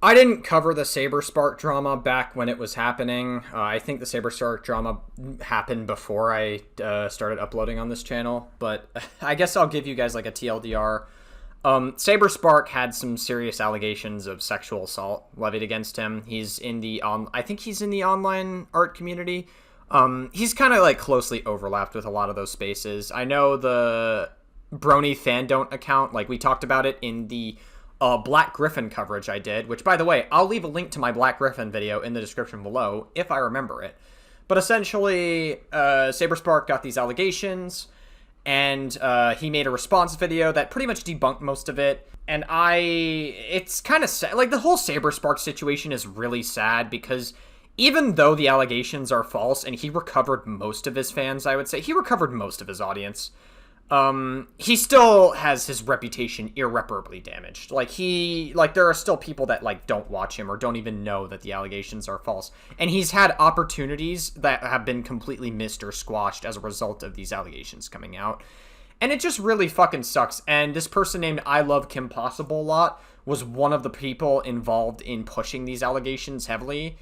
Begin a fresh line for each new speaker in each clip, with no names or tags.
I didn't cover the Saber Spark drama back when it was happening. I think the Saber Spark drama happened before I started uploading on this channel, but I guess I'll give you guys like a TLDR. Saber Spark had some serious allegations of sexual assault levied against him. He's in the I think he's in the online art community. He's kind of like closely overlapped with a lot of those spaces. I know the Brony Fandon't account, like we talked about it in the Black Griffin coverage I did, which, by the way, I'll leave a link to my Black Griffin video in the description below if I remember it. But essentially, Saberspark got these allegations, and he made a response video that pretty much debunked most of it. And it's kind of sad. Like, the whole Saberspark situation is really sad because even though the allegations are false, and he recovered most of his fans, I would say, he recovered most of his audience, he still has his reputation irreparably damaged. There are still people that, like, don't watch him or don't even know that the allegations are false. And he's had opportunities that have been completely missed or squashed as a result of these allegations coming out. And it just really fucking sucks. And this person named ILoveKimPossibleAlot was one of the people involved in pushing these allegations heavily.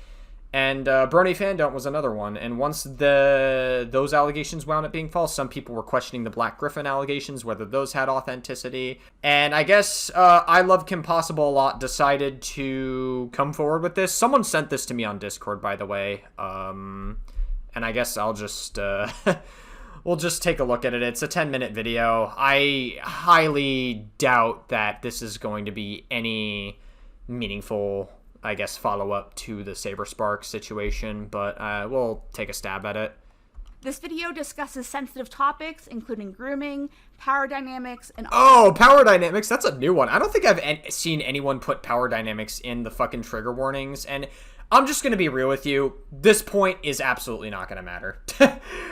And Brony Fandon't was another one. And once those allegations wound up being false, some people were questioning the Black Griffin allegations, whether those had authenticity. And I guess ILoveKimPossibleAlot decided to come forward with this. Someone sent this to me on Discord, by the way. And I guess I'll just... we'll just take a look at it. It's a 10-minute video. I highly doubt that this is going to be any meaningful, I guess, follow-up to the Saber Spark situation, but we'll take a stab at it.
This video discusses sensitive topics, including grooming, power dynamics, and...
Oh, power dynamics? That's a new one. I don't think I've seen anyone put power dynamics in the fucking trigger warnings, and I'm just gonna be real with you. This point is absolutely not gonna matter.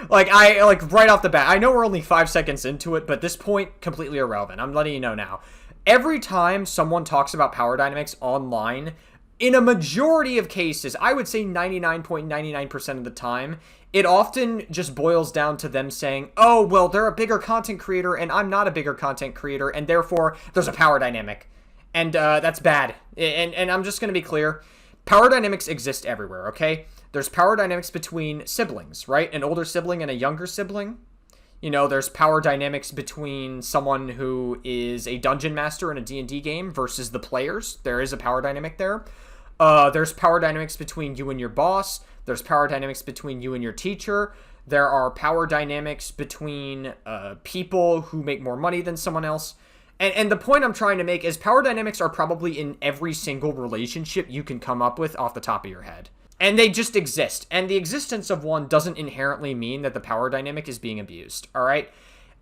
Like, right off the bat, I know we're only 5 seconds into it, but this point, completely irrelevant. I'm letting you know now. Every time someone talks about power dynamics online, in a majority of cases, I would say 99.99% of the time, it often just boils down to them saying, oh, well, they're a bigger content creator and I'm not a bigger content creator, and therefore there's a power dynamic. And that's bad. And I'm just going to be clear. Power dynamics exist everywhere, okay? There's power dynamics between siblings, right? An older sibling and a younger sibling. You know, there's power dynamics between someone who is a dungeon master in a D&D game versus the players. There is a power dynamic there. There's power dynamics between you and your boss. There's power dynamics between you and your teacher. There are power dynamics between people who make more money than someone else. And the point I'm trying to make is power dynamics are probably in every single relationship you can come up with off the top of your head. And they just exist. And the existence of one doesn't inherently mean that the power dynamic is being abused, all right?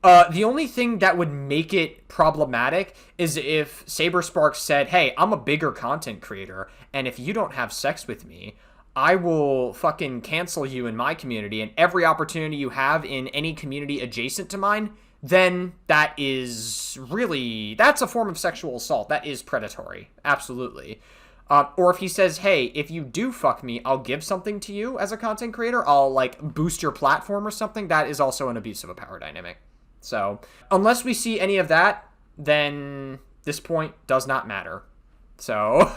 The only thing that would make it problematic is if Saberspark said, hey, I'm a bigger content creator, and if you don't have sex with me, I will fucking cancel you in my community, and every opportunity you have in any community adjacent to mine, then that is really, that's a form of sexual assault. That is predatory. Absolutely. Or if he says, hey, if you do fuck me, I'll give something to you as a content creator. I'll, like, boost your platform or something. That is also an abuse of a power dynamic. So, unless we see any of that, then this point does not matter. So,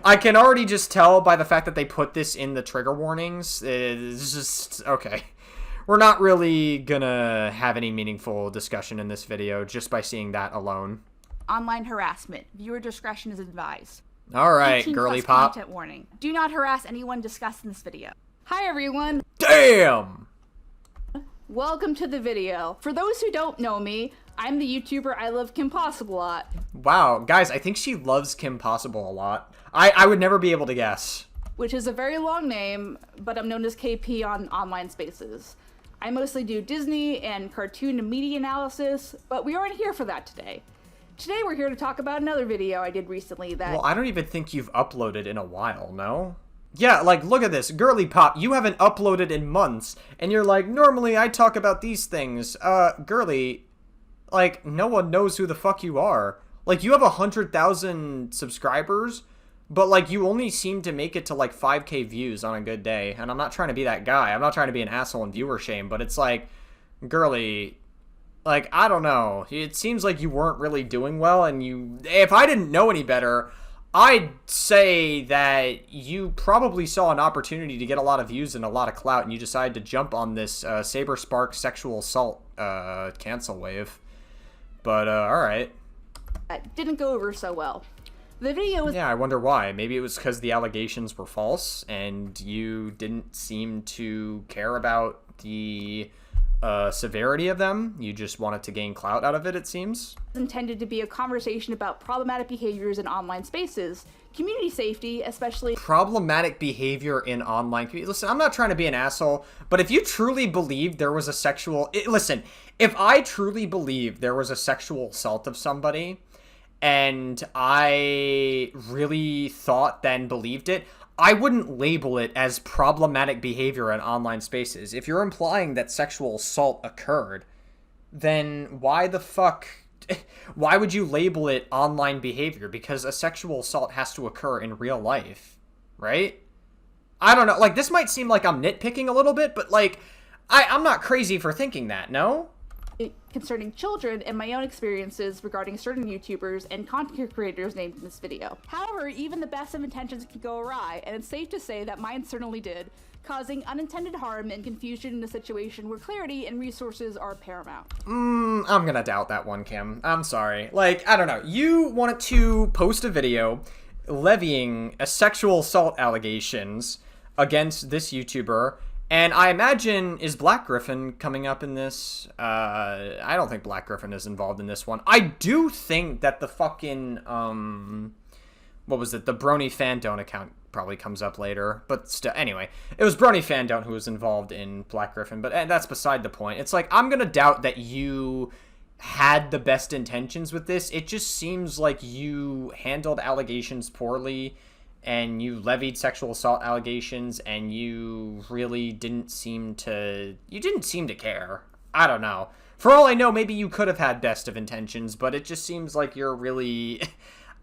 I can already just tell by the fact that they put this in the trigger warnings. It's just, okay. We're not really gonna have any meaningful discussion in this video just by seeing that alone.
Online harassment. Viewer discretion is advised.
Alright, girly pop.
Content warning. Do not harass anyone discussed in this video. Hi everyone.
Damn!
Welcome to the video. For those who don't know me, I'm the YouTuber ILoveKimPossibleAlot.
Wow, guys, I think she loves Kim Possible a lot. I would never be able to guess.
Which is a very long name, but I'm known as KP on online spaces. I mostly do Disney and cartoon and media analysis, but we aren't here for that today. Today we're here to talk about another video I did recently that...
Well, I don't even think you've uploaded in a while, no? Yeah, like, look at this. Girly pop, you haven't uploaded in months, and you're like, normally I talk about these things. Girly, like, no one knows who the fuck you are. Like, you have 100,000 subscribers, but, like, you only seem to make it to, like, 5K views on a good day. And I'm not trying to be that guy. I'm not trying to be an asshole and viewer shame, but it's like, girly, like, I don't know. It seems like you weren't really doing well, and if I didn't know any better, I'd say that you probably saw an opportunity to get a lot of views and a lot of clout, and you decided to jump on this Saber Spark sexual assault cancel wave. But, alright.
That didn't go over so well. The video was...
Yeah, I wonder why. Maybe it was because the allegations were false, and you didn't seem to care about the severity of them. You just wanted to gain clout out of it, it seems.
Intended to be a conversation about problematic behaviors in online spaces, community safety, especially...
Problematic behavior in online community. Listen, I'm not trying to be an asshole, but if you truly believed there was a sexual... Listen, if I truly believed there was a sexual assault of somebody, and I really thought then believed it, I wouldn't label it as problematic behavior in online spaces. If you're implying that sexual assault occurred, then why the fuck... Why would you label it online behavior? Because a sexual assault has to occur in real life, right? I don't know. Like, this might seem like I'm nitpicking a little bit, but, like, I'm not crazy for thinking that, no?
Concerning children and my own experiences regarding certain YouTubers and content creators named in this video. However, even the best of intentions can go awry, and it's safe to say that mine certainly did, causing unintended harm and confusion in a situation where clarity and resources are paramount.
I'm gonna doubt that one, Kim. I'm sorry. Like, I don't know. You wanted to post a video levying a sexual assault allegations against this YouTuber, and I imagine, is Black Griffin coming up in this? I don't think Black Griffin is involved in this one. I do think that the fucking, what was it? The Brony Fandone account probably comes up later. But still, anyway, it was Brony Fandone who was involved in Black Griffin. But that's beside the point. It's like, I'm going to doubt that you had the best intentions with this. It just seems like you handled allegations poorly, and you levied sexual assault allegations, and you really didn't seem to... You didn't seem to care. I don't know. For all I know, maybe you could have had best of intentions, but it just seems like you're really...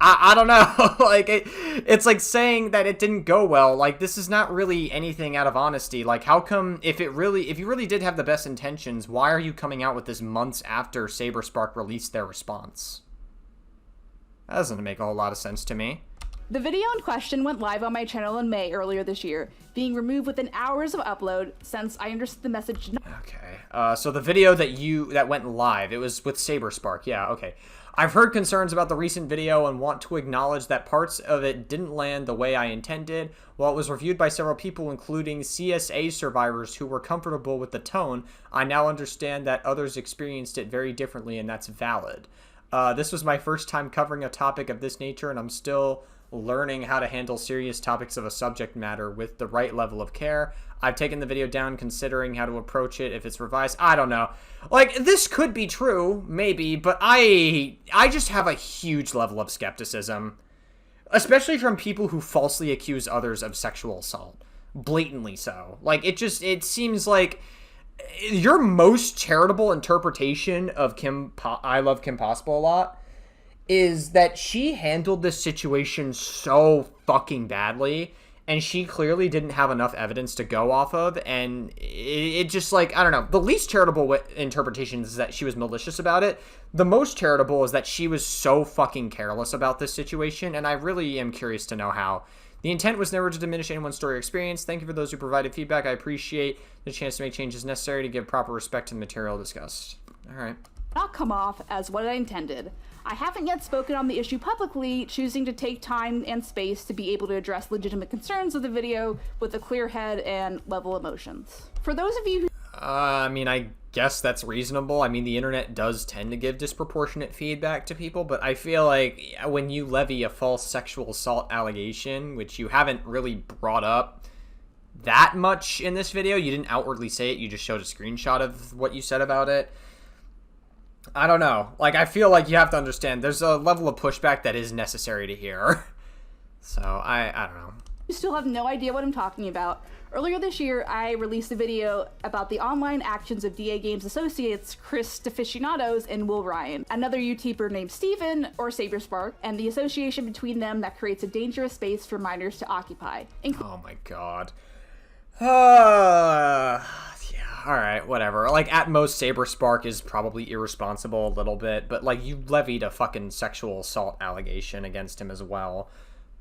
I don't know. Like, it's like saying that it didn't go well. Like, this is not really anything out of honesty. Like, how come, if you really did have the best intentions, why are you coming out with this months after Saberspark released their response? That doesn't make a whole lot of sense to me.
The video in question went live on my channel in May earlier this year, being removed within hours of upload since I understood the message.
Okay, so the video that went live, it was with Saberspark. Yeah, okay. I've heard concerns about the recent video and want to acknowledge that parts of it didn't land the way I intended. While it was reviewed by several people, including CSA survivors who were comfortable with the tone, I now understand that others experienced it very differently, and that's valid. This was my first time covering a topic of this nature, and I'm still learning how to handle serious topics of a subject matter with the right level of care. I've taken the video down considering how to approach it if it's revised. I don't know. Like, this could be true, maybe, but I just have a huge level of skepticism, especially from people who falsely accuse others of sexual assault. Blatantly so. Like, it seems like your most charitable interpretation of ILoveKimPossibleAlot is that she handled this situation so fucking badly, and she clearly didn't have enough evidence to go off of, and it just, like, I don't know. The least charitable interpretation is that she was malicious about it. The most charitable is that she was so fucking careless about this situation, and I really am curious to know how. The intent was never to diminish anyone's story or experience. Thank you for those who provided feedback. I appreciate the chance to make changes necessary to give proper respect to the material discussed. Alright.
Not come off as what I intended. I haven't yet spoken on the issue publicly, choosing to take time and space to be able to address legitimate concerns of the video with a clear head and level emotions. For those of you who...
I mean, I guess that's reasonable. I mean, the internet does tend to give disproportionate feedback to people, but I feel like when you levy a false sexual assault allegation, which you haven't really brought up that much in this video, you didn't outwardly say it, you just showed a screenshot of what you said about it. I don't know. Like, I feel like you have to understand there's a level of pushback that is necessary to hear. So, I don't know.
You still have no idea what I'm talking about. Earlier this year, I released a video about the online actions of DA Games associates Chris Deficiados and Will Ryan, another YouTuber named Steven, or Saberspark, and the association between them that creates a dangerous space for minors to occupy.
Oh my god. Alright, whatever. Like, at most, Saberspark is probably irresponsible a little bit, but, like, you levied a fucking sexual assault allegation against him as well.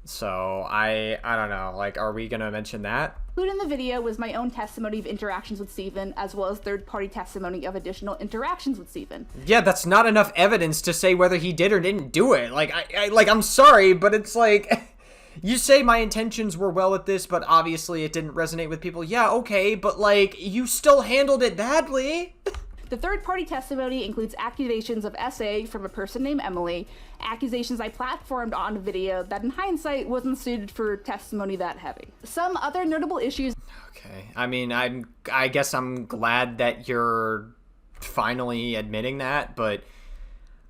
So I don't know, like, are we gonna mention that?
Included in the video was my own testimony of interactions with Steven, as well as third-party testimony of additional interactions with Steven.
Yeah, that's not enough evidence to say whether he did or didn't do it. Like, I'm sorry, but it's like, you say my intentions were well with this, but obviously it didn't resonate with people. Yeah, okay, but like, you still handled it badly.
The third-party testimony includes accusations of SA from a person named Emily, accusations I platformed on a video that in hindsight wasn't suited for testimony that heavy. Some other notable issues.
Okay, I mean, I guess I'm glad that you're finally admitting that, but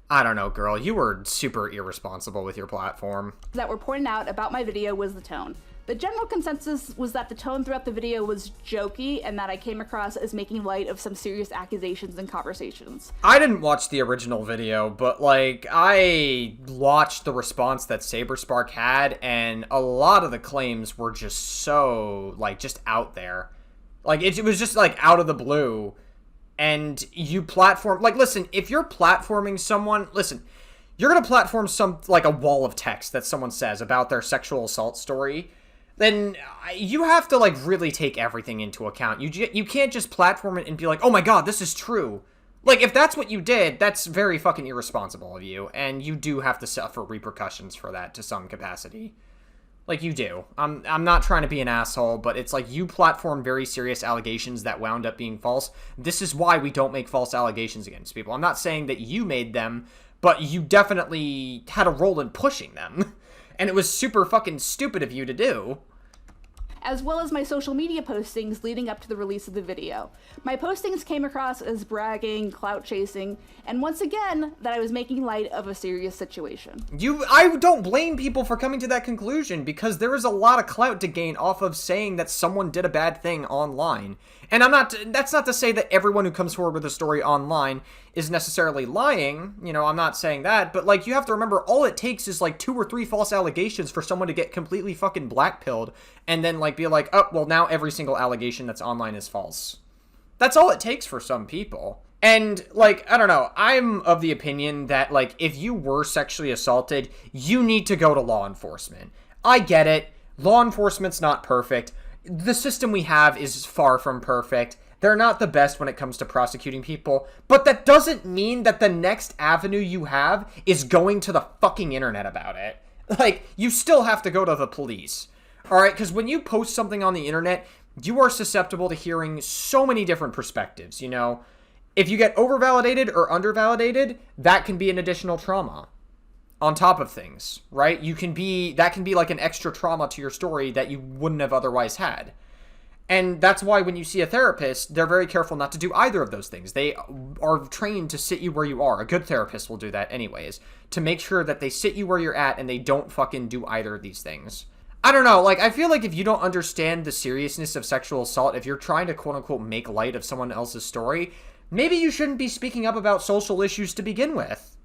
I don't know, girl, you were super irresponsible with your platform.
That were pointed out about my video was the tone. The general consensus was that the tone throughout the video was jokey and that I came across as making light of some serious accusations and conversations.
I didn't watch the original video, but like, I watched the response that Saber Spark had, and a lot of the claims were just so, like, just out there. Like, it was just, like, out of the blue. And you platform, like, listen, if you're platforming someone, listen, you're gonna platform like, a wall of text that someone says about their sexual assault story, then you have to, like, really take everything into account. You can't just platform it and be like, oh my god, this is true. Like, if that's what you did, that's very fucking irresponsible of you, and you do have to suffer repercussions for that to some capacity. Like, you do. I'm not trying to be an asshole, but it's like, you platform very serious allegations that wound up being false. This is why we don't make false allegations against people. I'm not saying that you made them, but you definitely had a role in pushing them. And it was super fucking stupid of you to do.
As well as my social media postings leading up to the release of the video. My postings came across as bragging, clout chasing, and once again, that I was making light of a serious situation.
I don't blame people for coming to that conclusion, because there is a lot of clout to gain off of saying that someone did a bad thing online. And that's not to say that everyone who comes forward with a story online is necessarily lying, you know, I'm not saying that, but, like, you have to remember, all it takes is, like, 2 or 3 false allegations for someone to get completely fucking blackpilled, and then, like, be like, oh, well, now every single allegation that's online is false. That's all it takes for some people. And, like, I don't know, I'm of the opinion that, like, if you were sexually assaulted, you need to go to law enforcement. I get it. Law enforcement's not perfect. The system we have is far from perfect. They're not the best when it comes to prosecuting people, but that doesn't mean that the next avenue you have is going to the fucking internet about it. Like, you still have to go to the police. Alright, because when you post something on the internet, you are susceptible to hearing so many different perspectives, you know? If you get overvalidated or undervalidated, that can be an additional trauma on top of things, right? That can be like an extra trauma to your story that you wouldn't have otherwise had. And that's why when you see a therapist, they're very careful not to do either of those things. They are trained to sit you where you are. A good therapist will do that anyways, to make sure that they sit you where you're at and they don't fucking do either of these things. I don't know, like, I feel like if you don't understand the seriousness of sexual assault, if you're trying to quote-unquote make light of someone else's story, maybe you shouldn't be speaking up about social issues to begin with.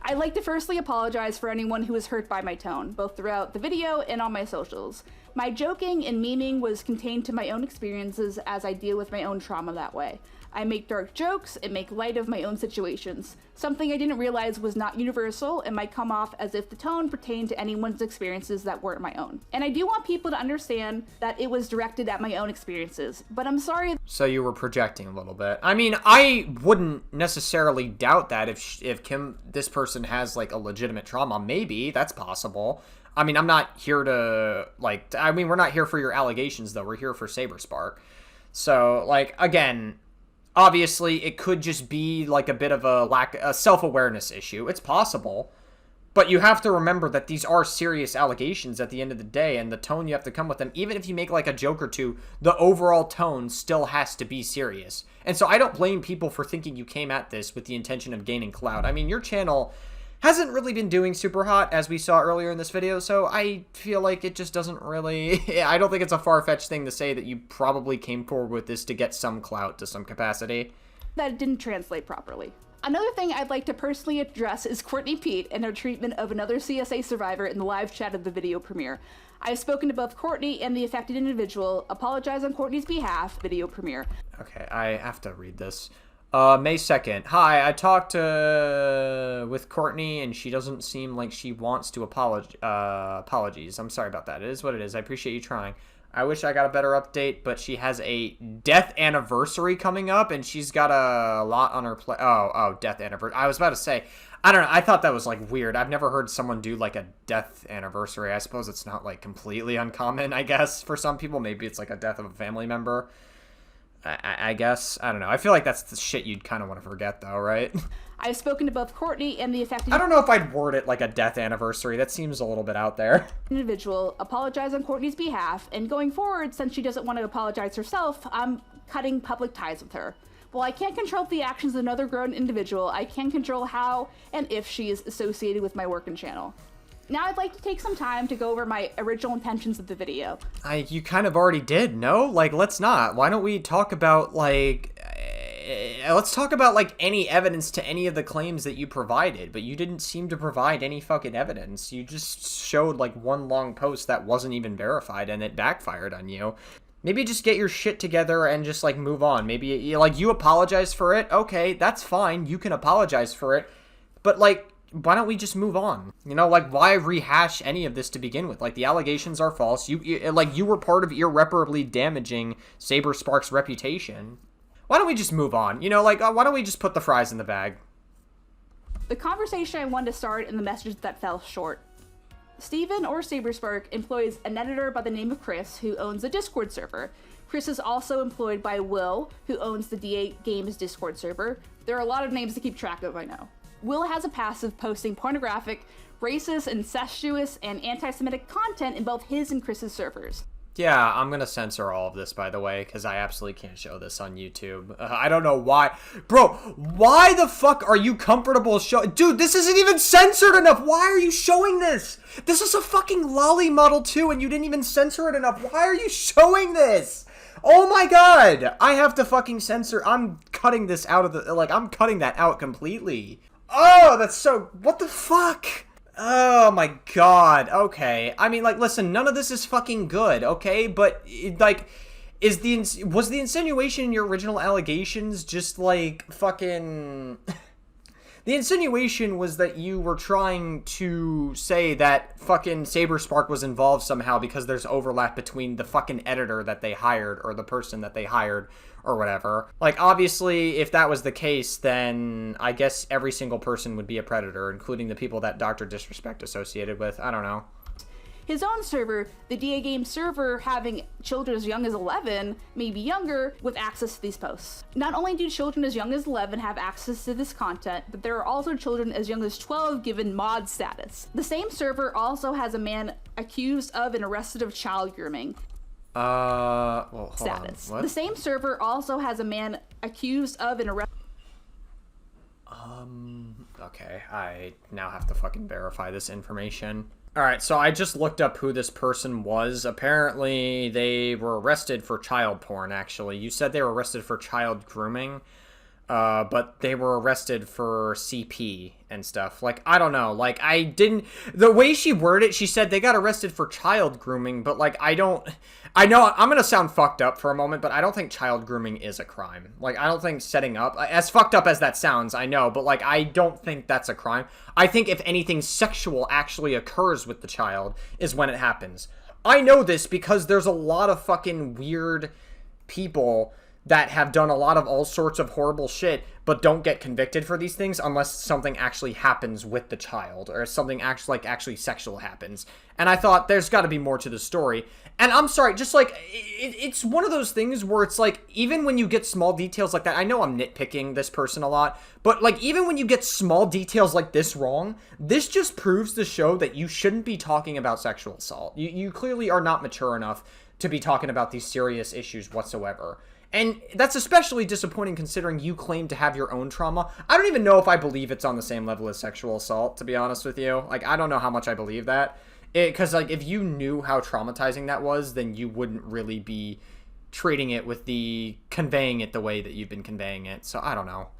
I'd like to firstly apologize for anyone who was hurt by my tone, both throughout the video and on my socials. My joking and memeing was contained to my own experiences as I deal with my own trauma that way. I make dark jokes and make light of my own situations, something I didn't realize was not universal and might come off as if the tone pertained to anyone's experiences that weren't my own. And I do want people to understand that it was directed at my own experiences, but I'm sorry.
So you were projecting a little bit. I mean, I wouldn't necessarily doubt that if this person has, like, a legitimate trauma. Maybe, that's possible. I mean, I'm not here to, like, we're not here for your allegations, though. We're here for Saber Spark. So, like, again, obviously, it could just be, like, a bit of a self-awareness issue. It's possible. But you have to remember that these are serious allegations at the end of the day, and the tone you have to come with them, even if you make, like, a joke or two, the overall tone still has to be serious. And so I don't blame people for thinking you came at this with the intention of gaining clout. I mean, your channel hasn't really been doing super hot, as we saw earlier in this video, so I feel like it just doesn't really... I don't think it's a far-fetched thing to say that you probably came forward with this to get some clout to some capacity.
That didn't translate properly. Another thing I'd like to personally address is Courtney Pete and her treatment of another CSA survivor in the live chat of the video premiere. I've spoken to both Courtney and the affected individual, apologize on Courtney's behalf, video premiere.
Okay, I have to read this. May 2nd. Hi, I talked with Courtney, and she doesn't seem like she wants to apologies. I'm sorry about that. It is what it is. I appreciate you trying. I wish I got a better update, but she has a death anniversary coming up, and she's got a lot on her plate. Oh, death anniversary. I was about to say, I don't know. I thought that was, like, weird. I've never heard someone do, like, a death anniversary. I suppose it's not, like, completely uncommon, I guess, for some people. Maybe it's, like, a death of a family member. I guess. I don't know. I feel like that's the shit you'd kind of want to forget, though, right?
I've spoken to both Courtney and the affected
I don't know if I'd word it like a death anniversary. That seems a little bit out there.
individual, apologize on Courtney's behalf, and going forward, since she doesn't want to apologize herself, I'm cutting public ties with her. While I can't control the actions of another grown individual, I can control how and if she is associated with my work and channel. Now I'd like to take some time to go over my original intentions of the video.
You kind of already did, no? Like, let's not. Why don't we talk about, like... let's talk about, like, any evidence to any of the claims that you provided, but you didn't seem to provide any fucking evidence. You just showed, like, one long post that wasn't even verified, and it backfired on you. Maybe just get your shit together and just, like, move on. Maybe, like, you apologize for it. Okay, that's fine. You can apologize for it. But, like, why don't we just move on? You know, like, why rehash any of this to begin with? Like, the allegations are false. You were part of irreparably damaging Saber Spark's reputation. Why don't we just move on? You know, like, why don't we just put the fries in the bag?
The conversation I wanted to start in the message that fell short. Steven, or Saberspark, employs an editor by the name of Chris, who owns a Discord server. Chris is also employed by Will, who owns the DA Games Discord server. There are a lot of names to keep track of, I know. Will has a past of posting pornographic, racist, incestuous, and anti-Semitic content in both his and Chris's servers.
Yeah, I'm gonna censor all of this, by the way, because I absolutely can't show this on YouTube. I don't know why. Bro, why the fuck are you comfortable showing... Dude, this isn't even censored enough! Why are you showing this? This is a fucking Lolly Model 2, and you didn't even censor it enough. Why are you showing this? Oh my god! I have to fucking censor... I'm cutting this out of the... Like, I'm cutting that out completely. Oh, that's so... What the fuck? Oh my god. Okay. I mean, like, listen, none of this is fucking good, okay? But, like, was the insinuation in your original allegations just, like, fucking... The insinuation was that you were trying to say that fucking Saberspark was involved somehow because there's overlap between the fucking editor that they hired or the person that they hired or whatever. Like, obviously, if that was the case, then I guess every single person would be a predator, including the people that Dr. Disrespect associated with. I don't know.
His own server, the DA Games server, having children as young as 11, maybe younger, with access to these posts. Not only do children as young as 11 have access to this content, but there are also children as young as 12 given mod status. The same server also has a man accused of and arrested of child grooming.
Well, hold
status.
on. What?
The same server also has a man accused of and arrested.
Okay, I now have to fucking verify this information. Alright, so I just looked up who this person was. Apparently, they were arrested for child porn, actually. You said they were arrested for child grooming, but they were arrested for CP and stuff. Like, I don't know. Like, I didn't... The way she worded it, she said they got arrested for child grooming, but, like, I don't... I know I'm gonna sound fucked up for a moment, but I don't think child grooming is a crime. Like, I don't think setting up... As fucked up as that sounds, I know, but, like, I don't think that's a crime. I think if anything sexual actually occurs with the child is when it happens. I know this because there's a lot of fucking weird people that have done a lot of all sorts of horrible shit, but don't get convicted for these things unless something actually happens with the child, or something actually sexual happens. And I thought, there's got to be more to the story. And I'm sorry, just like, it's one of those things where it's like, even when you get small details like that, I know I'm nitpicking this person a lot, but like, even when you get small details like this wrong, this just proves to show that you shouldn't be talking about sexual assault. You clearly are not mature enough to be talking about these serious issues whatsoever. And that's especially disappointing considering you claim to have your own trauma. I don't even know if I believe it's on the same level as sexual assault, to be honest with you. Like, I don't know how much I believe that. Because, like, if you knew how traumatizing that was, then you wouldn't really be treating it with conveying it the way that you've been conveying it. So, I don't know.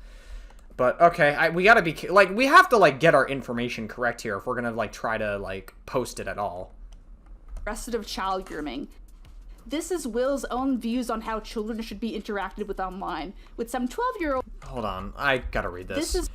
But, okay, we gotta be, like, we have to, like, get our information correct here if we're gonna, like, try to, like, post it at all.
Arrested of child grooming. This is Will's own views on how children should be interacted with online, with some 12-year-old...
Hold on, I gotta read this.
This is...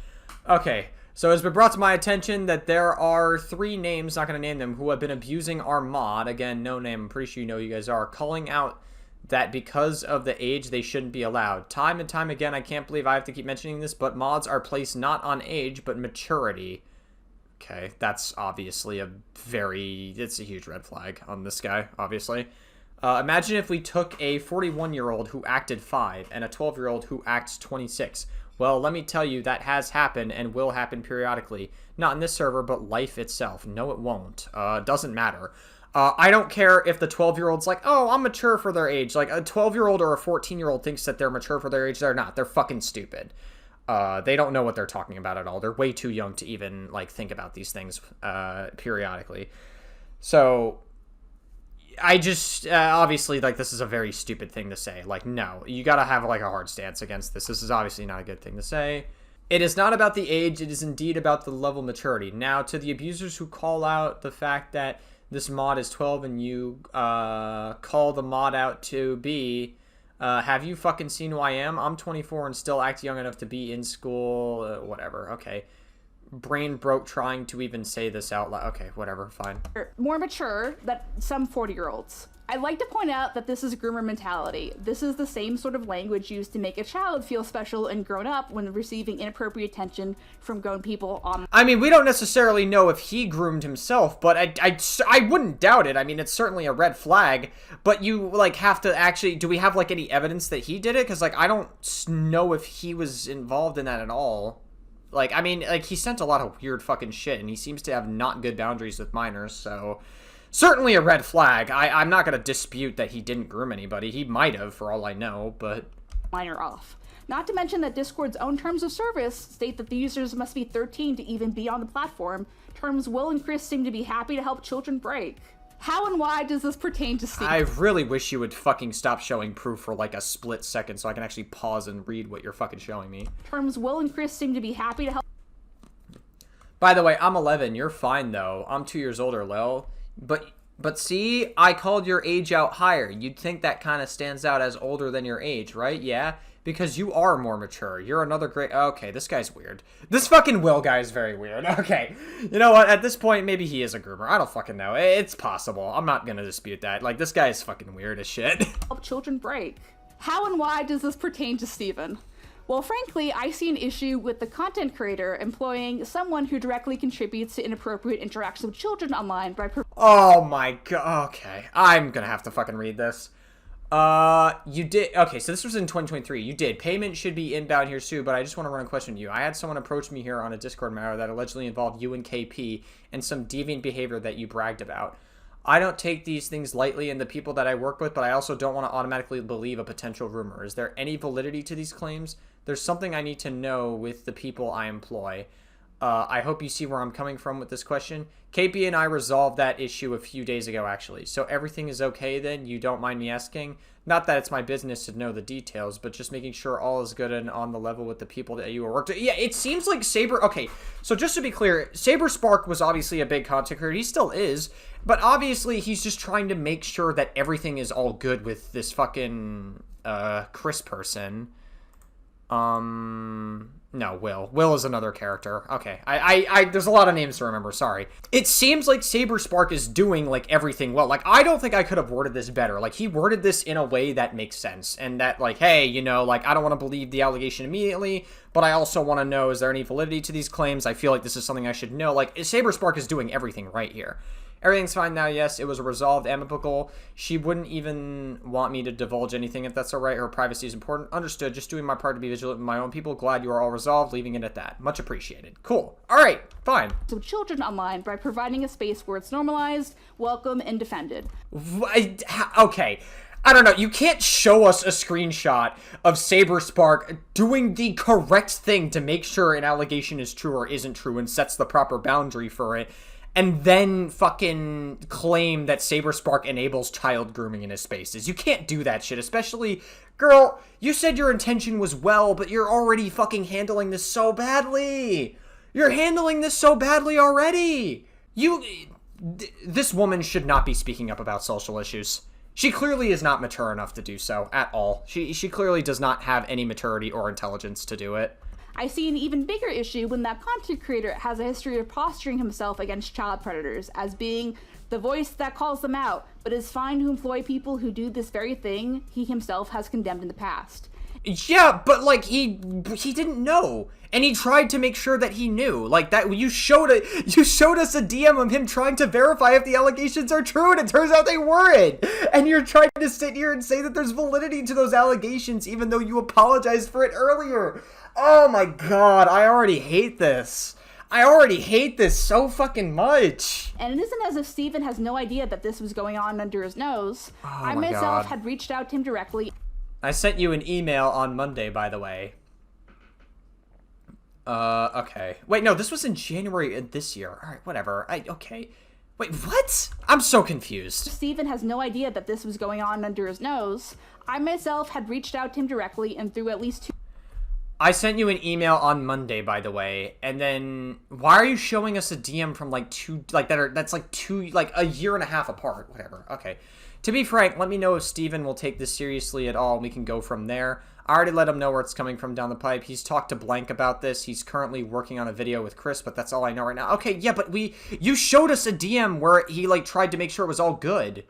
Okay, so it's been brought to my attention that there are 3 names, not gonna name them, who have been abusing our mod. Again, no name, I'm pretty sure you know who you guys are. Calling out that because of the age, they shouldn't be allowed. Time and time again, I can't believe I have to keep mentioning this, but mods are placed not on age, but maturity. Okay, that's obviously it's a huge red flag on this guy, obviously. Imagine if we took a 41-year-old who acted 5 and a 12-year-old who acts 26. Well, let me tell you, that has happened and will happen periodically. Not in this server, but life itself. No, it won't. Doesn't matter. I don't care if the 12-year-old's like, oh, I'm mature for their age. Like, a 12-year-old or a 14-year-old thinks that they're mature for their age. They're not. They're fucking stupid. They don't know what they're talking about at all. They're way too young to even, like, think about these things periodically. So, I just, obviously, like, this is a very stupid thing to say. Like, no. You gotta have, like, a hard stance against this. This is obviously not a good thing to say. It is not about the age. It is indeed about the level of maturity. Now, to the abusers who call out the fact that this mod is 12 and you call the mod out to be, have you fucking seen who I am? I'm 24 and still act young enough to be in school, whatever. Okay. Brain broke trying to even say this out loud. Okay, whatever, fine.
More mature than some 40-year-olds. I'd like to point out that this is groomer mentality. This is the same sort of language used to make a child feel special and grown up when receiving inappropriate attention from grown people on...
I mean, we don't necessarily know if he groomed himself, but I wouldn't doubt it. I mean, it's certainly a red flag, but you, like, have to actually... Do we have, like, any evidence that he did it? Because, like, I don't know if he was involved in that at all. Like, I mean, like, he sent a lot of weird fucking shit, and he seems to have not good boundaries with minors, so... Certainly a red flag. I'm not going to dispute that he didn't groom anybody. He might have, for all I know, but...
Minor off. Not to mention that Discord's own terms of service state that the users must be 13 to even be on the platform. Terms Will and Chris seem to be happy to help children break. How and why does this pertain to Steve?
I really wish you would fucking stop showing proof for like a split second so I can actually pause and read what you're fucking showing me.
Terms Will and Chris seem to be happy to help...
By the way, I'm 11. You're fine, though. I'm 2 years older, Lil. But see, I called your age out higher. You'd think that kind of stands out as older than your age, right? Yeah, because you are more mature. You're another great... Okay, this guy's weird. This fucking Will guy is very weird. Okay, you know what? At this point, maybe he is a groomer. I don't fucking know. It's possible. I'm not gonna dispute that. Like, this guy is fucking weird as shit.
Help children break. How and why does this pertain to Steven? Well, frankly, I see an issue with the content creator employing someone who directly contributes to inappropriate interactions with children online by...
Oh my god, okay. I'm gonna have to fucking read this. You did... Okay, so this was in 2023. You did. Payment should be inbound here soon, but I just want to run a question to you. I had someone approach me here on a Discord matter that allegedly involved you and KP and some deviant behavior that you bragged about. I don't take these things lightly in the people that I work with, but I also don't want to automatically believe a potential rumor. Is there any validity to these claims? There's something I need to know with the people I employ. I hope you see where I'm coming from with this question. KP and I resolved that issue a few days ago, actually. So everything is okay then? You don't mind me asking? Not that it's my business to know the details, but just making sure all is good and on the level with the people that you are working with. Yeah, it seems like Saber... Okay, so just to be clear, Saber Spark was obviously a big content creator. He still is. But obviously, he's just trying to make sure that everything is all good with this fucking Chris person. No, Will. Will is another character. Okay. There's a lot of names to remember. Sorry. It seems like Saber Spark is doing, like, everything well. Like, I don't think I could have worded this better. Like, he worded this in a way that makes sense. And that, like, hey, you know, like, I don't want to believe the allegation immediately, but I also want to know, is there any validity to these claims? I feel like this is something I should know. Like, Saber Spark is doing everything right here. Everything's fine now, yes. It was resolved amicable. She wouldn't even want me to divulge anything if that's all right. Her privacy is important. Understood. Just doing my part to be vigilant with my own people. Glad you are all resolved. Leaving it at that. Much appreciated. Cool. All right. Fine.
So children online by providing a space where it's normalized, welcome, and defended.
Okay. I don't know. You can't show us a screenshot of Saber Spark doing the correct thing to make sure an allegation is true or isn't true and sets the proper boundary for it, and then fucking claim that Saber Spark enables child grooming in his spaces. You can't do that shit, especially... Girl, you said your intention was well, but you're already fucking handling this so badly. You're handling this so badly already. This woman should not be speaking up about social issues. She clearly is not mature enough to do so at all. She clearly does not have any maturity or intelligence to do it.
I see an even bigger issue when that content creator has a history of posturing himself against child predators as being the voice that calls them out, but is fine to employ people who do this very thing he himself has condemned in the past.
Yeah, but like he didn't know, and he tried to make sure that he knew. Like that, you showed us a DM of him trying to verify if the allegations are true, and it turns out they weren't. And you're trying to sit here and say that there's validity to those allegations, even though you apologized for it earlier. Oh my god, I already hate this. I already hate this so fucking much.
And it isn't as if Steven has no idea that this was going on under his nose.
Oh
I
my
myself
God.
had reached out to him directly.
I sent you an email on Monday, by the way. Okay. Wait, no, this was in January of this year. All right, whatever. Okay. Wait, what? I'm so confused.
Steven has no idea that this was going on under his nose. I myself had reached out to him directly, and through at least 2
I sent you an email on Monday, by the way, and then why are you showing us a DM from like that's like a year and a half apart? Whatever. Okay. To be frank, let me know if Steven will take this seriously at all, and we can go from there. I already let him know where it's coming from down the pipe. He's talked to Blank about this. He's currently working on a video with Chris, but that's all I know right now. Okay, yeah, but you showed us a DM where he like tried to make sure it was all good.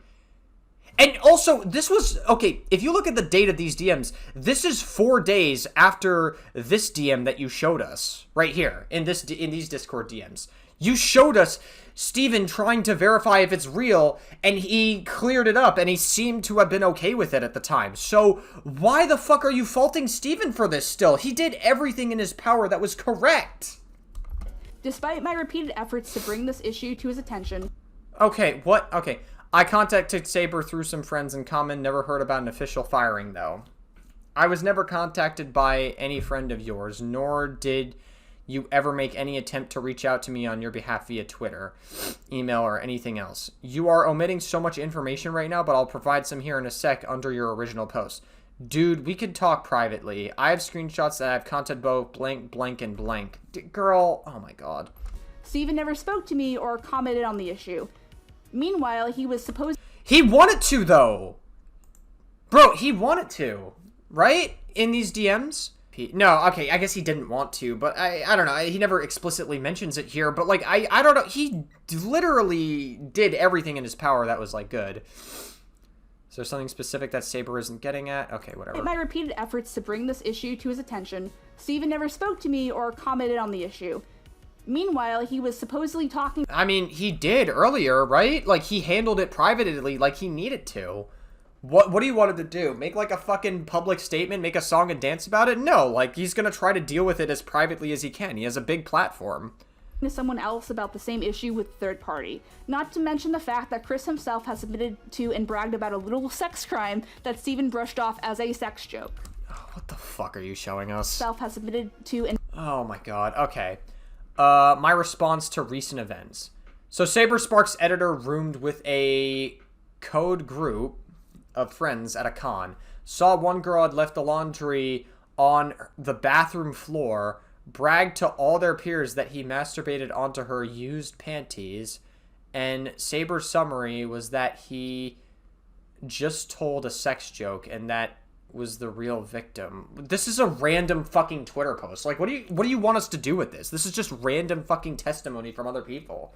And also, this was, okay, if you look at the date of these DMs, this is 4 days after this DM that you showed us, right here, in these Discord DMs. You showed us Steven trying to verify if it's real, and he cleared it up, and he seemed to have been okay with it at the time. So, why the fuck are you faulting Steven for this still? He did everything in his power that was correct.
Despite my repeated efforts to bring this issue to his attention.
Okay, what? Okay. I contacted Saber through some friends in common, never heard about an official firing, though. I was never contacted by any friend of yours, nor did you ever make any attempt to reach out to me on your behalf via Twitter, email, or anything else. You are omitting so much information right now, but I'll provide some here in a sec under your original post. Dude, we could talk privately. I have screenshots that I've contacted both blank, blank, and blank. Girl, oh my god.
Steven never spoke to me or commented on the issue. Meanwhile, he was supposed...
He wanted to, though. Bro, he wanted to. Right? In these DMs? No, okay, I guess he didn't want to, but I don't know. He never explicitly mentions it here, but, like, I don't know. He literally did everything in his power that was, like, good. Is there something specific that Saber isn't getting at? Okay, whatever.
My repeated efforts to bring this issue to his attention, Steven never spoke to me or commented on the issue. Meanwhile, he was supposedly talking...
I mean, he did earlier, right? Like, he handled it privately like he needed to. What do you want him to do? Make, like, a fucking public statement? Make a song and dance about it? No, like, he's gonna try to deal with it as privately as he can. He has a big platform.
...to someone else about the same issue with third party. Not to mention the fact that Chris himself has admitted to and bragged about a little sex crime that Steven brushed off as a sex joke.
Oh, what the fuck are you showing us?
Himself has admitted to and...
Oh my god, okay. My response to recent events. So Saberspark's editor roomed with a code group of friends at a con. Saw one girl had left the laundry on the bathroom floor, bragged to all their peers that he masturbated onto her used panties, and Saber's summary was that he just told a sex joke and that was the real victim. This is a random fucking Twitter post. Like, what do you want us to do with this? This is just random fucking testimony from other people.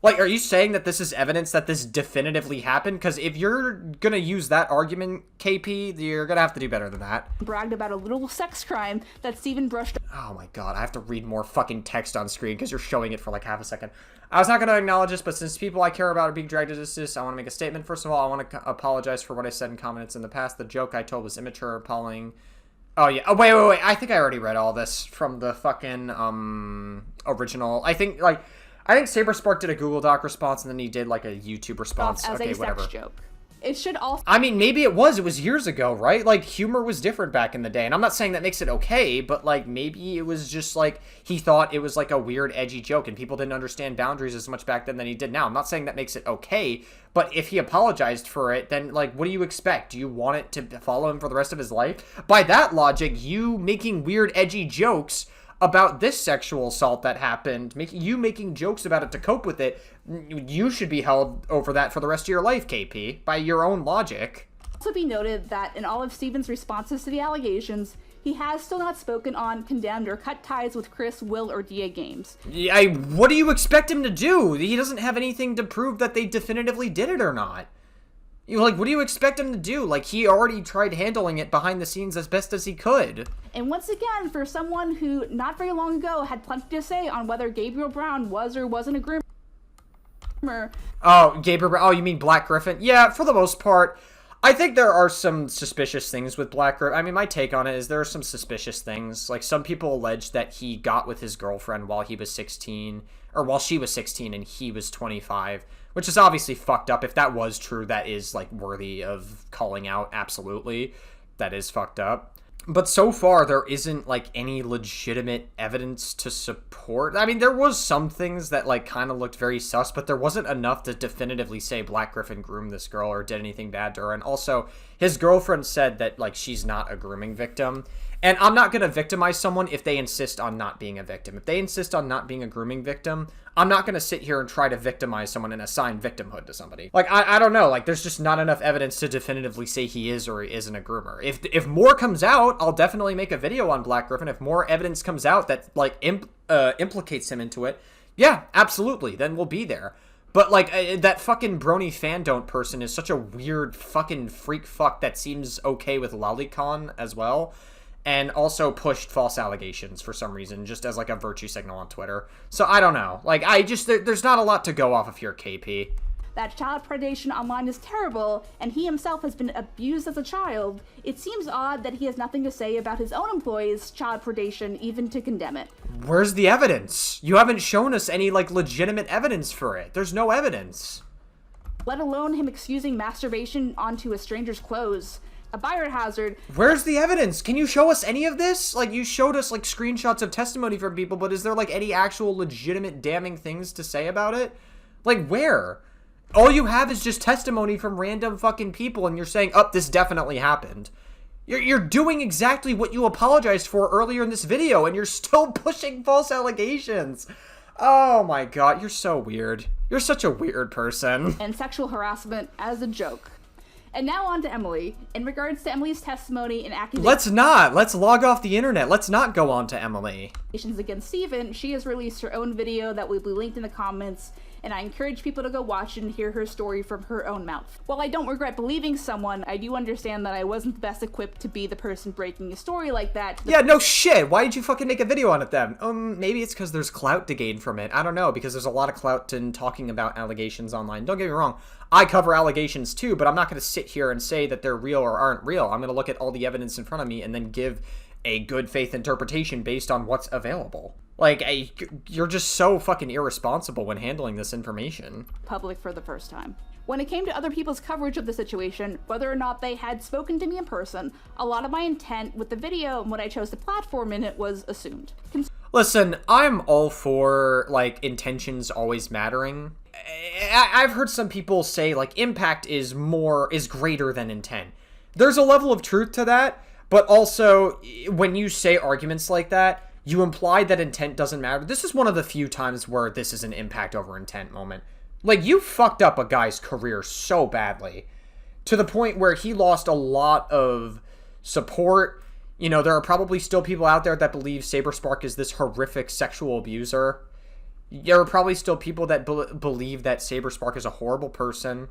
Like, are you saying that this is evidence that this definitively happened? Because if you're gonna use that argument, KP, you're gonna have to do better than that.
Bragged about a little sex crime that Steven brushed...
Oh my god, I have to read more fucking text on screen because you're showing it for like half a second. I was not gonna acknowledge this, but since people I care about are being dragged into this, I want to make a statement. First of all, I want to apologize for what I said in comments in the past. The joke I told was immature, appalling. Oh yeah, oh wait, I think I already read all this from the fucking, original. I think Saber Spark did a Google Doc response, and then he did, like, a YouTube response.
As
okay,
a
whatever.
sex joke. It should also...
I mean, maybe it was years ago, right? Like, humor was different back in the day, and I'm not saying that makes it okay, but, like, maybe it was just, like, he thought it was, like, a weird, edgy joke, and people didn't understand boundaries as much back then than he did now. I'm not saying that makes it okay, but if he apologized for it, then, like, what do you expect? Do you want it to follow him for the rest of his life? By that logic, you making weird, edgy jokes about this sexual assault that happened, making jokes about it to cope with it, you should be held over that for the rest of your life, KP, by your own logic.
Also be noted that in all of Steven's responses to the allegations, he has still not spoken on, condemned, or cut ties with Chris, Will, or DA Games.
Yeah, what do you expect him to do? He doesn't have anything to prove that they definitively did it or not. What do you expect him to do? Like, he already tried handling it behind the scenes as best as he could.
And once again, for someone who not very long ago had plenty to say on whether Gabriel Brown was or wasn't a groomer.
Oh, Gabriel Brown. Oh, you mean Black Griffin? Yeah, for the most part. I think there are some suspicious things with Black Griffin. I mean, my take on it is there are some suspicious things. Like, some people allege that he got with his girlfriend while he was 16, or while she was 16 and he was 25, which is obviously fucked up. If that was true, that is, like, worthy of calling out, absolutely. That is fucked up. But so far, there isn't, like, any legitimate evidence to support. I mean, there was some things that, like, kind of looked very sus, but there wasn't enough to definitively say Black Griffin groomed this girl or did anything bad to her. And also, his girlfriend said that, like, she's not a grooming victim. And I'm not going to victimize someone if they insist on not being a victim. If they insist on not being a grooming victim, I'm not going to sit here and try to victimize someone and assign victimhood to somebody. Like, I don't know. Like, there's just not enough evidence to definitively say he is or he isn't a groomer. If more comes out, I'll definitely make a video on Black Griffin. If more evidence comes out that, like, implicates him into it, yeah, absolutely. Then we'll be there. But, like, that fucking brony fandom person is such a weird fucking freak fuck that seems okay with lolicon as well. And also pushed false allegations for some reason, just as, like, a virtue signal on Twitter. So, I don't know. Like, there's not a lot to go off of here, KP.
That child predation online is terrible, and he himself has been abused as a child. It seems odd that he has nothing to say about his own employees' child predation, even to condemn it.
Where's the evidence? You haven't shown us any, like, legitimate evidence for it. There's no evidence.
Let alone him excusing masturbation onto a stranger's clothes. A biohazard.
Where's the evidence? Can you show us any of this? Like, you showed us, like, screenshots of testimony from people, but is there, like, any actual legitimate damning things to say about it? Like, where? All you have is just testimony from random fucking people, and you're saying, oh, this definitely happened. You're doing exactly what you apologized for earlier in this video, and you're still pushing false allegations. Oh my god, you're so weird. You're such a weird person.
And sexual harassment as a joke. And now on to Emily. In regards to Emily's testimony and accusations...
Let's not. Let's log off the internet. Let's not go on to Emily.
...against Steven, she has released her own video that will be linked in the comments, and I encourage people to go watch it and hear her story from her own mouth. While I don't regret believing someone, I do understand that I wasn't the best equipped to be the person breaking a story like that.
Yeah, no shit. Why did you fucking make a video on it then? Maybe it's because there's clout to gain from it. I don't know, because there's a lot of clout in talking about allegations online. Don't get me wrong. I cover allegations too, but I'm not going to sit here and say that they're real or aren't real. I'm going to look at all the evidence in front of me and then give a good faith interpretation based on what's available. Like, you're just so fucking irresponsible when handling this information.
Public for the first time. When it came to other people's coverage of the situation, whether or not they had spoken to me in person, a lot of my intent with the video and what I chose to platform in it was assumed.
Listen, I'm all for, like, intentions always mattering. I've heard some people say, like, impact is greater than intent. There's a level of truth to that, but also, when you say arguments like that, you imply that intent doesn't matter. This is one of the few times where this is an impact over intent moment. Like, you fucked up a guy's career so badly, to the point where he lost a lot of support. You know, there are probably still people out there that believe Saber Spark is this horrific sexual abuser. There are probably still people that believe that Saber Spark is a horrible person.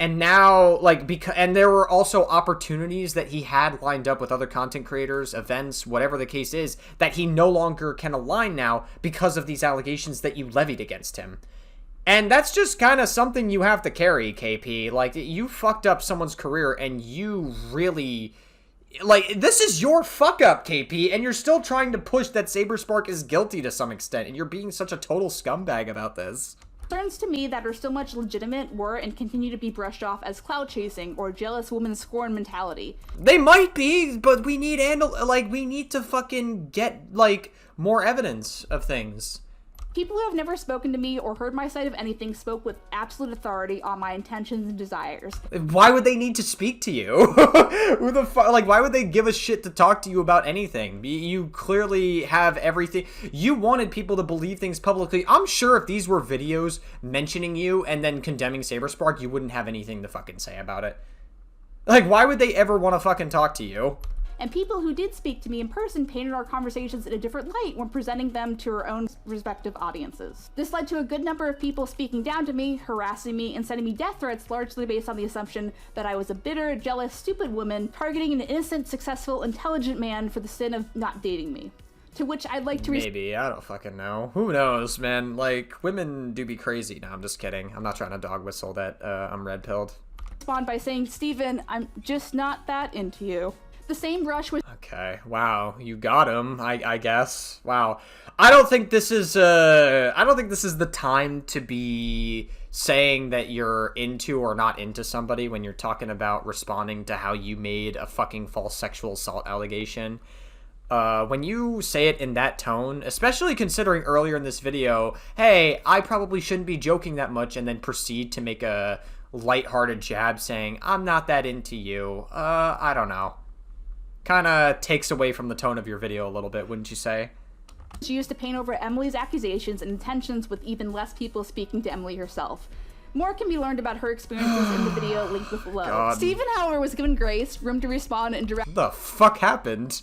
And now, like, and there were also opportunities that he had lined up with other content creators, events, whatever the case is, that he no longer can align now because of these allegations that you levied against him. And that's just kind of something you have to carry, KP. Like, you fucked up someone's career, and you really... Like, this is your fuck up, KP, and you're still trying to push that Saber Spark is guilty to some extent, and you're being such a total scumbag about this.
Concerns to me that are still much legitimate were and continue to be brushed off as clout chasing or jealous woman scorn mentality.
They might be, but we need to fucking get, like, more evidence of things.
People who have never spoken to me or heard my side of anything spoke with absolute authority on my intentions and desires.
Why would they need to speak to you? Who the fuck? Like, why would they give a shit to talk to you about anything? You clearly have everything. You wanted people to believe things publicly. I'm sure if these were videos mentioning you and then condemning Saberspark, you wouldn't have anything to fucking say about it. Like, why would they ever want to fucking talk to you?
And people who did speak to me in person painted our conversations in a different light when presenting them to our own respective audiences. This led to a good number of people speaking down to me, harassing me, and sending me death threats largely based on the assumption that I was a bitter, jealous, stupid woman targeting an innocent, successful, intelligent man for the sin of not dating me. To which I'd like to
Maybe, I don't fucking know. Who knows, man? Like, women do be crazy. No, I'm just kidding. I'm not trying to dog whistle that I'm red-pilled.
Respond by saying, Steven, I'm just not that into you. The same brush with
Okay, wow, you got him, I guess. Wow. I don't think this is the time to be saying that you're into or not into somebody when you're talking about responding to how you made a fucking false sexual assault allegation. When you say it in that tone, especially considering earlier in this video, hey, I probably shouldn't be joking that much, and then proceed to make a lighthearted jab saying, I'm not that into you, I don't know. Kind of takes away from the tone of your video a little bit, wouldn't you say?
she used to paint over Emily's accusations and intentions, with even less people speaking to Emily herself. More can be learned about her experiences in the video linked below.
God.
Stephen, however, was given grace, room to respond and direct.
What the fuck happened?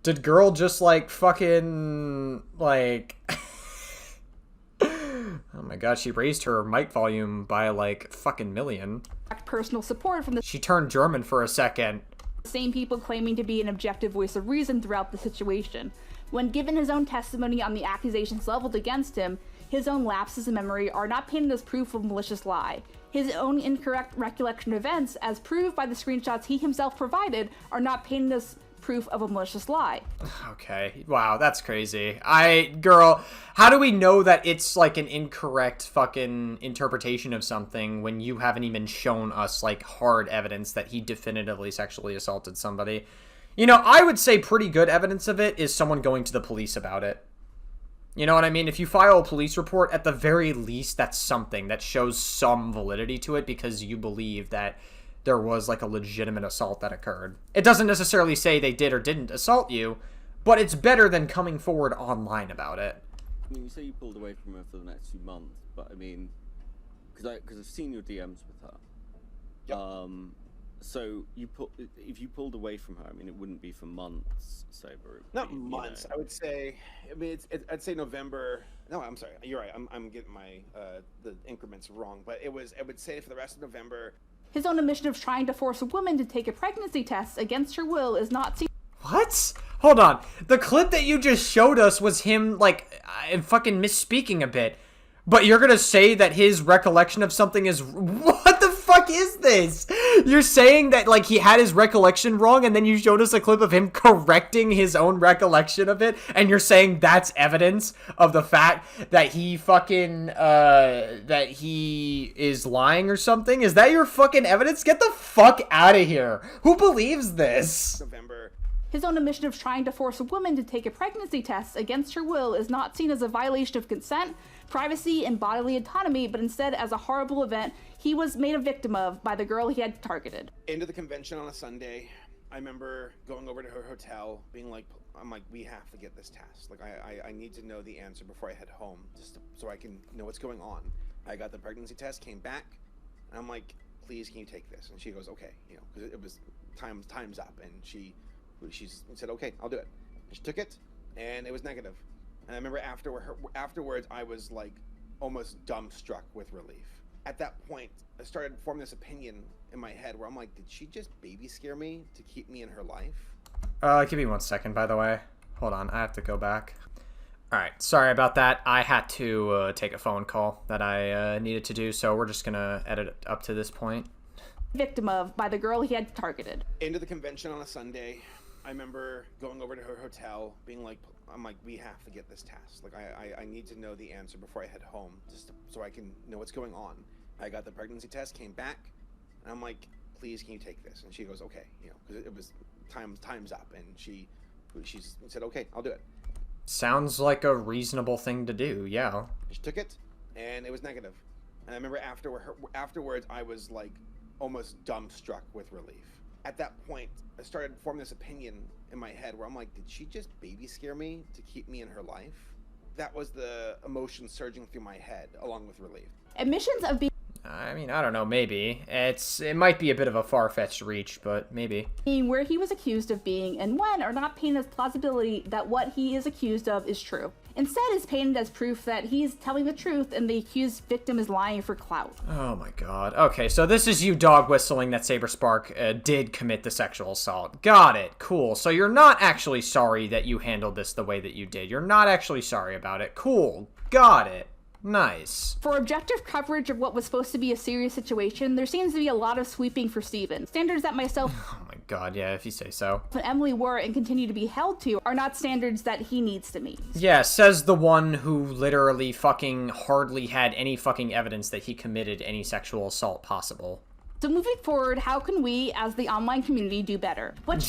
Did girl just like fucking like oh my god, she raised her mic volume by like fucking million.
Personal support from the
She turned German for a second.
same people claiming to be an objective voice of reason throughout the situation. When given his own testimony on the accusations leveled against him, his own lapses in memory are not painted as proof of malicious lie. His own incorrect recollection of events, as proved by the screenshots he himself provided, are not painted as proof of a malicious lie.
Okay, wow, that's crazy. Girl, how do we know that it's like an incorrect fucking interpretation of something when you haven't even shown us like hard evidence that he definitively sexually assaulted somebody? You know, I would say pretty good evidence of it is someone going to the police about it. You know what I mean? If you file a police report, at the very least, that's something that shows some validity to it because you believe that there was like a legitimate assault that occurred. It doesn't necessarily say they did or didn't assault you, but it's better than coming forward online about it.
I mean, you say you pulled away from her for the next few months, but I mean, because I've seen your DMs with her.
Yep.
So if you pulled away from her, I mean, it wouldn't be for months, Saber.
Not months. I would say. I mean, I'd say November. No, I'm sorry. You're right. I'm getting my the increments wrong. But it was. I would say for the rest of November.
His own admission of trying to force a woman to take a pregnancy test against her will is not seen.
What? Hold on. The clip that you just showed us was him, like, fucking misspeaking a bit. But you're gonna say that his recollection of something is... What the fuck is this? You're saying that, like, he had his recollection wrong, and then you showed us a clip of him correcting his own recollection of it, and you're saying that's evidence of the fact that he fucking, that he is lying or something? Is that your fucking evidence? Get the fuck out of here. Who believes this?
November.
His own admission of trying to force a woman to take a pregnancy test against her will is not seen as a violation of consent, privacy, and bodily autonomy, but instead as a horrible event he was made a victim of by the girl he had targeted.
Into the convention on a Sunday. I remember going over to her hotel, being like, I'm like, we have to get this test. Like, I need to know the answer before I head home, so I can know what's going on. I got the pregnancy test, came back, and I'm like, please, can you take this? And she goes, okay, you know, because it was time's up, and she said, okay, I'll do it. And she took it, and it was negative. And I remember afterwards, I was like almost dumbstruck with relief. At that point, I started forming this opinion in my head where I'm like, did she just baby scare me to keep me in her life?
Give me 1 second, by the way. Hold on, I have to go back. Alright, sorry about that. I had to take a phone call that I needed to do, so we're just gonna edit it up to this point.
Victim of by the girl he had targeted.
Into the convention on a Sunday. I remember going over to her hotel, being like, I'm like, we have to get this test. Like, I need to know the answer before I head home, so I can know what's going on. I got the pregnancy test, came back, and I'm like, please, can you take this? And she goes, okay, you know, because it was time's up, and she said, okay, I'll do it.
Sounds like a reasonable thing to do, yeah.
She took it, and it was negative. And I remember afterwards, I was like almost dumbstruck with relief. At that point, I started forming this opinion in my head where I'm like, did she just baby scare me to keep me in her life? That was the emotion surging through my head, along with relief.
Admissions of
I mean, I don't know, maybe. It might be a bit of a far-fetched reach, but maybe.
being where he was accused of being and when are not painted as plausibility that what he is accused of is true. Instead, is painted as proof that he's telling the truth and the accused victim is lying for clout.
Oh my god. Okay, so this is you dog whistling that Saber Spark did commit the sexual assault. Got it. Cool. So you're not actually sorry that you handled this the way that you did. You're not actually sorry about it. Cool. Got it. Nice.
For objective coverage of what was supposed to be a serious situation, there seems to be a lot of sweeping for Steven. Standards that myself
Oh my god, yeah, if you say so.
and Emily were and continue to be held to are not standards that he needs to meet.
Yeah, says the one who literally fucking hardly had any fucking evidence that he committed any sexual assault possible.
So moving forward, how can we, as the online community, do better? What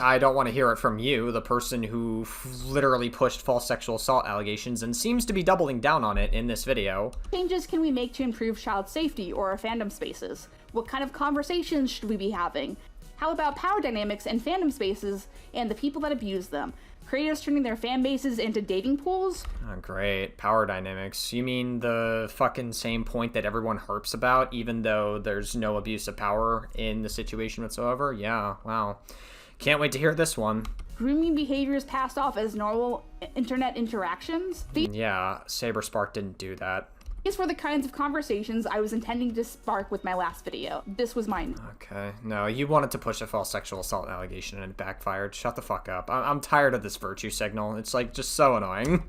I don't want to hear it from you, the person who literally pushed false sexual assault allegations and seems to be doubling down on it in this video.
changes can we make to improve child safety or our fandom spaces? What kind of conversations should we be having? How about power dynamics and fandom spaces and the people that abuse them? Creators turning their fan bases into dating pools?
Oh, great. Power dynamics. You mean the fucking same point that everyone harps about, even though there's no abuse of power in the situation whatsoever? Yeah, wow. Can't wait to hear this one.
Grooming behaviors passed off as normal internet interactions?
Yeah, Saber Spark didn't do that.
These were the kinds of conversations I was intending to spark with my last video. This was mine.
Okay, no, you wanted to push a false sexual assault allegation and it backfired. Shut the fuck up. I'm tired of this virtue signal. It's like just so annoying.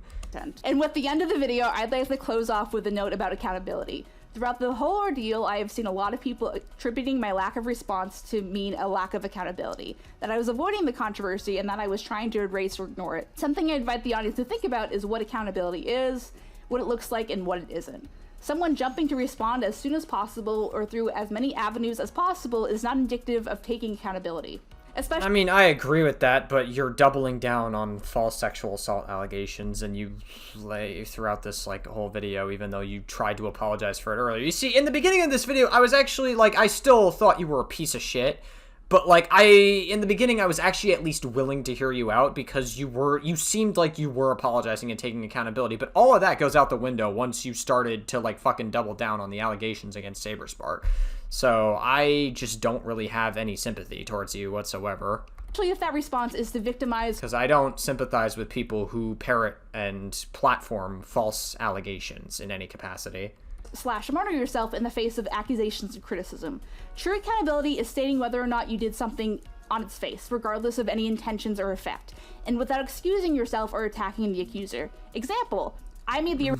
And with the end of the video, I'd like to close off with a note about accountability. Throughout the whole ordeal, I have seen a lot of people attributing my lack of response to mean a lack of accountability, that I was avoiding the controversy and that I was trying to erase or ignore it. Something I invite the audience to think about is what accountability is, what it looks like, and what it isn't. Someone jumping to respond as soon as possible or through as many avenues as possible is not indicative of taking accountability. Especially
I mean, I agree with that, but you're doubling down on false sexual assault allegations and you lay throughout this like whole video, even though you tried to apologize for it earlier. You see, in the beginning of this video, I was actually like, I still thought you were a piece of shit. But, like, in the beginning, I was actually at least willing to hear you out because you seemed like you were apologizing and taking accountability. But all of that goes out the window once you started to, like, fucking double down on the allegations against Saberspark. So I just don't really have any sympathy towards you whatsoever.
if that response is to victimize
Because I don't sympathize with people who parrot and platform false allegations in any capacity.
/ murder yourself in the face of accusations and criticism. True accountability is stating whether or not you did something on its face, regardless of any intentions or effect, and without excusing yourself or attacking the accuser. Example, I made the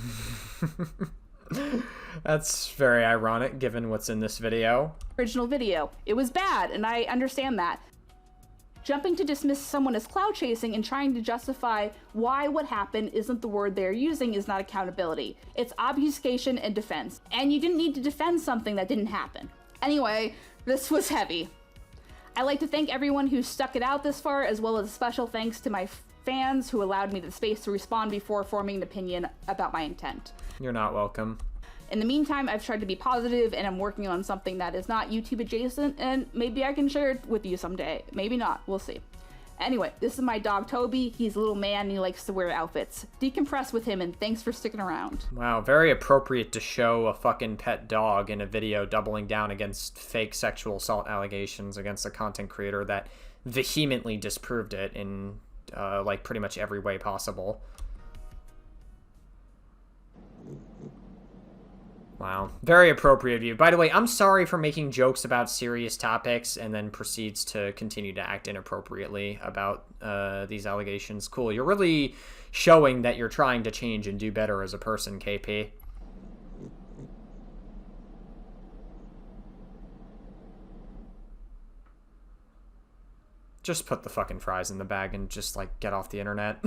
That's very ironic given what's in this video.
original video. It was bad, and I understand that. Jumping to dismiss someone as cloud chasing and trying to justify why what happened isn't the word they're using is not accountability. It's obfuscation and defense. And you didn't need to defend something that didn't happen. Anyway, this was heavy. I'd like to thank everyone who stuck it out this far, as well as a special thanks to my fans who allowed me the space to respond before forming an opinion about my intent.
You're not welcome.
In the meantime, I've tried to be positive and I'm working on something that is not YouTube adjacent, and maybe I can share it with you someday. Maybe not, we'll see. Anyway, this is my dog Toby. He's a little man and he likes to wear outfits. Decompress with him and thanks for sticking around.
Wow, very appropriate to show a fucking pet dog in a video doubling down against fake sexual assault allegations against a content creator that vehemently disproved it in like pretty much every way possible. Wow, very appropriate of you. By the way, I'm sorry for making jokes about serious topics and then proceeds to continue to act inappropriately about these allegations. Cool, you're really showing that you're trying to change and do better as a person, KP. Just put the fucking fries in the bag and just, like, get off the internet.